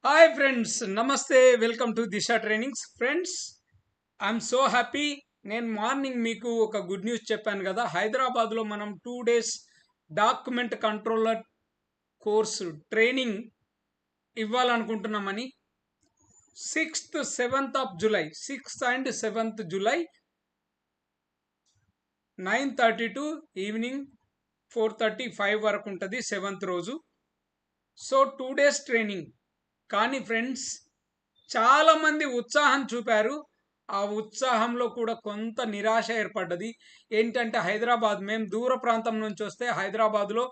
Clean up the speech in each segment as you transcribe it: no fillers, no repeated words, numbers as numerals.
Hi friends, నమస్తే. Welcome to Disha trainings. Friends, I'm so happy. నేను morning మీకు ఒక గుడ్ న్యూస్ చెప్పాను కదా. హైదరాబాద్లో మనం 2 days document controller course training ఇవ్వాలనుకుంటున్నామని. 6th 7th of July, 6th and 7th July 9:30 to evening 4:30 5 వరకు ఉంటుంది 7th రోజు. So 2 days training. కానీ ఫ్రెండ్స్, చాలామంది ఉత్సాహం చూపారు. ఆ ఉత్సాహంలో కూడా కొంత నిరాశ ఏర్పడ్డది. ఏంటంటే హైదరాబాద్, మేము దూర ప్రాంతం నుంచి వస్తే హైదరాబాద్లో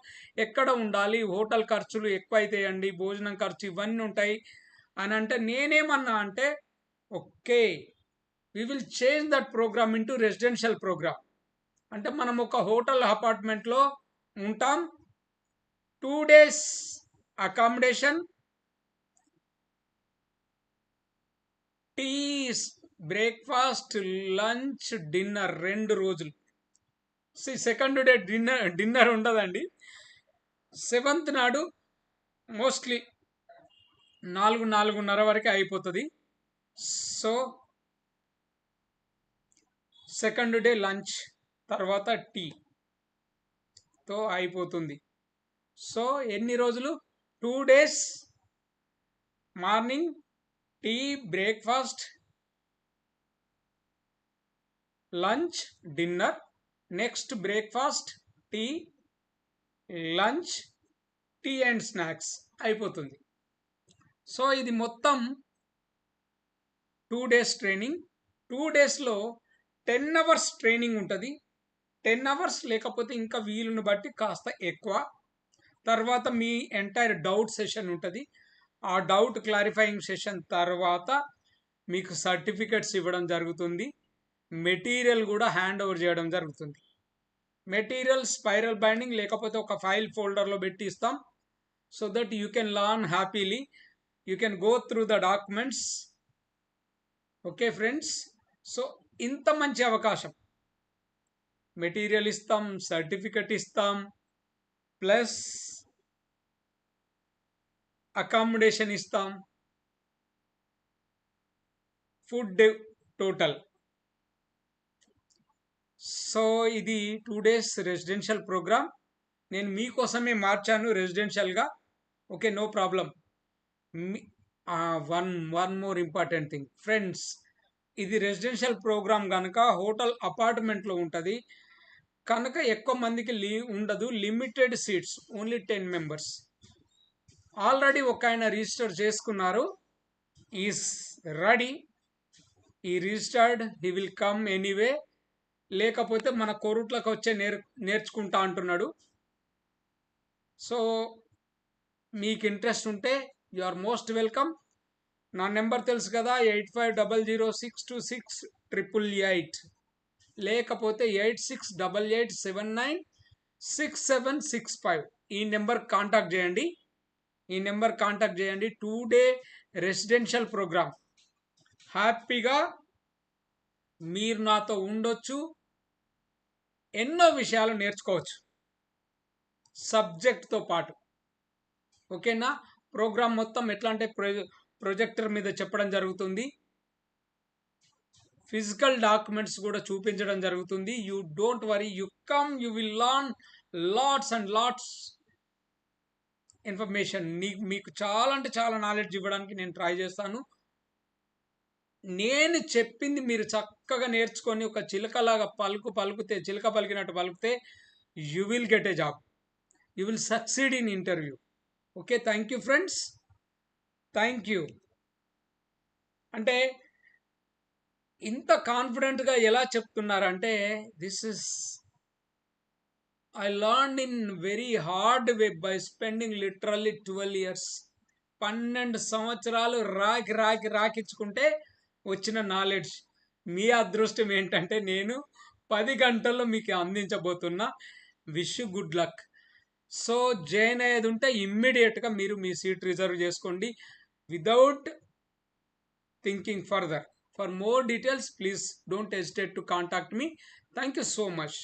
ఎక్కడ ఉండాలి, హోటల్ ఖర్చులు ఎక్కువ అవుతాయండి, భోజనం ఖర్చు ఇవన్నీ ఉంటాయి అని అంటే, నేనేమన్నా అంటే okay, we will change that programme into residential programme. అంటే మనం ఒక హోటల్ అపార్ట్మెంట్లో ఉంటాం. 2 days accommodation, tea, breakfast, lunch, dinner 2 రోజులు. సెకండ్ డే డిన్నర్ ఉండదండి. 7th నాడు మోస్ట్లీ 4-4:30 వరకే అయిపోతుంది. సో సెకండ్ డే లంచ్ తర్వాత టీతో అయిపోతుంది. సో ఎన్ని రోజులు? 2 days morning tea, breakfast, lunch, dinner. Next breakfast, tea, lunch, tea and snacks అయిపోతుంది. సో ఇది మొత్తం 2 days ట్రైనింగ్. 2 daysలో 10 hours ట్రైనింగ్ ఉంటుంది. 10 hours లేకపోతే ఇంకా వీలుని బట్టి కాస్త ఎక్కువ. తర్వాత మీ ఎంటైర్ డౌట్ సెషన్ ఉంటుంది. ఆ డౌట్ క్లారిఫైయింగ్ సెషన్ తర్వాత మీకు సర్టిఫికెట్స్ ఇవ్వడం జరుగుతుంది. మెటీరియల్ కూడా హ్యాండ్ ఓవర్ చేయడం జరుగుతుంది. మెటీరియల్ స్పైరల్ బైండింగ్ లేకపోతే ఒక ఫైల్ ఫోల్డర్లో పెట్టి ఇస్తాం. So that you can learn happily, you can go through the documents. Okay friends, so ఇంత మంచి అవకాశం. మెటీరియల్ ఇస్తాం, సర్టిఫికెట్ ఇస్తాం, ప్లస్ అకామిడేషన్ ఇస్తాం, ఫుడ్ టోటల్. సో ఇది 2 days రెసిడెన్షియల్ ప్రోగ్రామ్. నేను మీకోసమే మార్చాను రెసిడెన్షియల్గా. Okay, no problem. One more important thing friends, ఇది రెసిడెన్షియల్ ప్రోగ్రామ్ కనుక హోటల్ అపార్ట్మెంట్లో ఉంటుంది కనుక ఎక్కువ మందికి ఉండదు. Limited seats, only 10 members. Already ఒక ఆయన రిజిస్టర్ చేసుకున్నారు, ఈస్ రెడీ, ఈ registered, he will come anyway. లేకపోతే మన కోరుట్లకు వచ్చే నేర్చుకుంటా అంటున్నాడు. సో మీకు ఇంట్రెస్ట్ ఉంటే యు ఆర్ మోస్ట్ వెల్కమ్. నా నెంబర్ తెలుసు కదా, 8500626888, లేకపోతే 8688796765. ఈ నెంబర్ కాంటాక్ట్ చేయండి. 2 day రెసిడెన్షియల్ ప్రోగ్రామ్. హ్యాపీగా మీరు నాతో ఉండొచ్చు, ఎన్నో విషయాలు నేర్చుకోవచ్చు సబ్జెక్ట్తో పాటు. ఓకేనా? ప్రోగ్రామ్ మొత్తం ఎట్లా అంటే ప్రొజెక్టర్ మీద చెప్పడం జరుగుతుంది, ఫిజికల్ డాక్యుమెంట్స్ కూడా చూపించడం జరుగుతుంది. You don't worry, you come, you will learn lots and lots information. మీకు చాలా అంటే చాలా నాలెడ్జ్ ఇవ్వడానికి నేను ట్రై చేస్తాను. నేను చెప్పింది మీరు చక్కగా నేర్చుకొని ఒక చిలకలాగా పలుకుతే, చిలక పలికినట్టు పలికితే, you will get a job, you will succeed in interview. Okay, thank you friends, thank you. అంటే ఇంత కాన్ఫిడెంట్గా ఎలా చెప్తున్నారంటే, this is I learn in very hard way by spending literally 12 years. 12 సంవత్సరాలు రాకిచ్చుకుంటే వచ్చిన నాలెడ్జ్. మీ అదృష్టం ఏంటంటే నేను 10 గంటల్లో మీకు అందించబోతున్నా. Wish you good luck. So join అయ్యేది ఉంటే ఇమ్మీడియట్గా మీరు మీ సీట్ రిజర్వ్ చేసుకోండి without thinking further. For more details, please don't hesitate to contact me. Thank you so much.